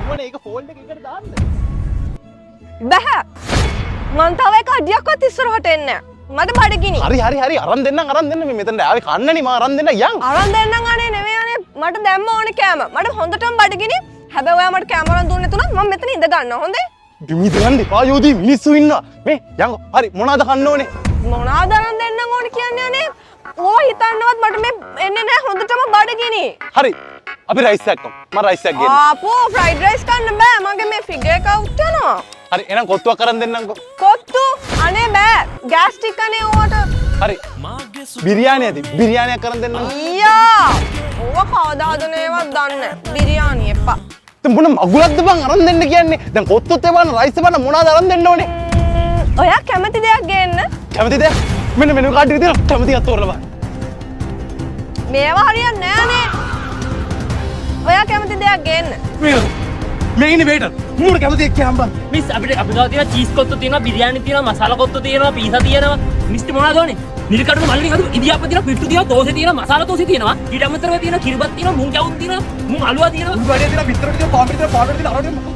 කිව්වනේ ඒක ෆෝල්ඩ් එකකට දාන්න. බෑ. මං තව එක අඩියක්වත් ඉස්සරහට එන්නේ නැහැ. මට බඩගිනි. හරි අරන් දෙන්න මේ මෙතනට ආවේ කන්නනේ මම අරන් දෙන්න යන්. අරන් දෙන්නම් අනේ නෙමෙයි අනේ මට දැම්ම ඕනේ කෑම. මට හොඳටම බඩගිනි. හැබැයි ඔයා මට කෑම අරන් දුන්නේ නැතුණත් මම මෙතන ඉඳ ගන්නවා හොඳේ? බිමි දාන්න එපා යෝදී මිනිස්සු ඉන්නවා. මේ යන්කෝ. හරි මොනවද කන්න ඕනේ? මොනවාද අරන් දෙන්නම් ඕනේ කියන්නේ අනේ? ඕවා හිතන්නවත් මට මේ එන්නේ නැහැ හොඳටම බඩගිනි. හරි. අපි රයිස් එකක් කමු. මම රයිස් එකක් ගේන්න. ආපෝ ෆ්‍රයිඩ් රයිස් කන්න බෑ. මගේ මේ ෆිගර් එක අවුට් වෙනවා. හරි එහෙනම් කොත්තුවක් අරන් දෙන්නම්කෝ. කොත්තු අනේ බෑ. ගෑස් ටික අනේ ඕවට. හරි. බිරියානි ඇති. බිරියානියක් කරන් දෙන්නම්කෝ. අයියා. ඕවා කවදාද නේවත් දන්නේ නැහැ. බිරියානි එපා. දැන් මොන මගුලක්ද බං අරන් දෙන්න කියන්නේ? දැන් කොත්තුත් එවන්න රයිස් එවන්න මොනවද අරන් දෙන්න ඕනේ? ඔයා කැමති දෙයක් ගේන්න. කැමතිද? මෙන්න මෙනු කාඩ් එක තියෙනවා. කැමතියක් තෝරලා බලන්න. මේවා හරියන්නේ නෑනේ. ඔයා කැමති දෙයක් ගේන්න. මේ ඉන්නේ වේටර්. මුණ කැමතියක් කියන්න බං. මිස් අපිට ගාව තියෙනවා චීස් කොත්තු තියෙනවා බිරියානි තියෙනවා මසාලා කොත්තු තියෙනවා පීසා තියෙනවා මිස්ට් මොනවද ඕනේ නිල්කඩු මල්ලි හදු ඉදියාප්ප තියෙනවා පිට්ටු තියෙනවා තෝසේ තියෙනවා මසාලා තෝසේ තියෙනවා ඊට අමතරව තියෙනවා කිරිබත් තියෙනවා මුං කැවුම් තියෙනවා මුං අලුවා තියෙනවා උඩ වැඩේ තියෙනවා පිටර තියෙනවා පාන් තියෙනවා පාන් තියෙනවා අරගෙන මොකද?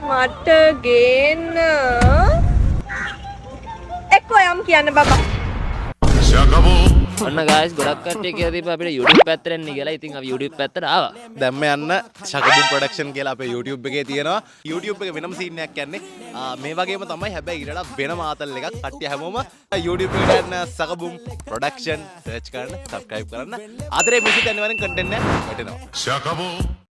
මට ගේන්න එක්කෝ යම් කියන්න බබා. ඔන්න ගායිස් ගොඩක් කට්ටිය කියලා තිබ්බා අපිට YouTube පැත්තට එන්න කියලා. ඉතින් අපි YouTube පැත්තට ආවා. දැම්ම යන්න ශකබුම් ප්‍රොඩක්ෂන් කියලා අපේ YouTube එකේ තියෙනවා. YouTube එක වෙනම සීන් එකක් යන්නේ. මේ වගේම තමයි හැබැයි ඊටලා වෙනම ආතල් එකක්. කට්ටිය හැමෝම YouTube එකට යන්න ශකබුම් ප්‍රොඩක්ෂන් සර්ච් කරන්න, subscribe කරන්න. ආදරේ මිසිත් අනිවාර්යෙන් content එක වැටෙනවා.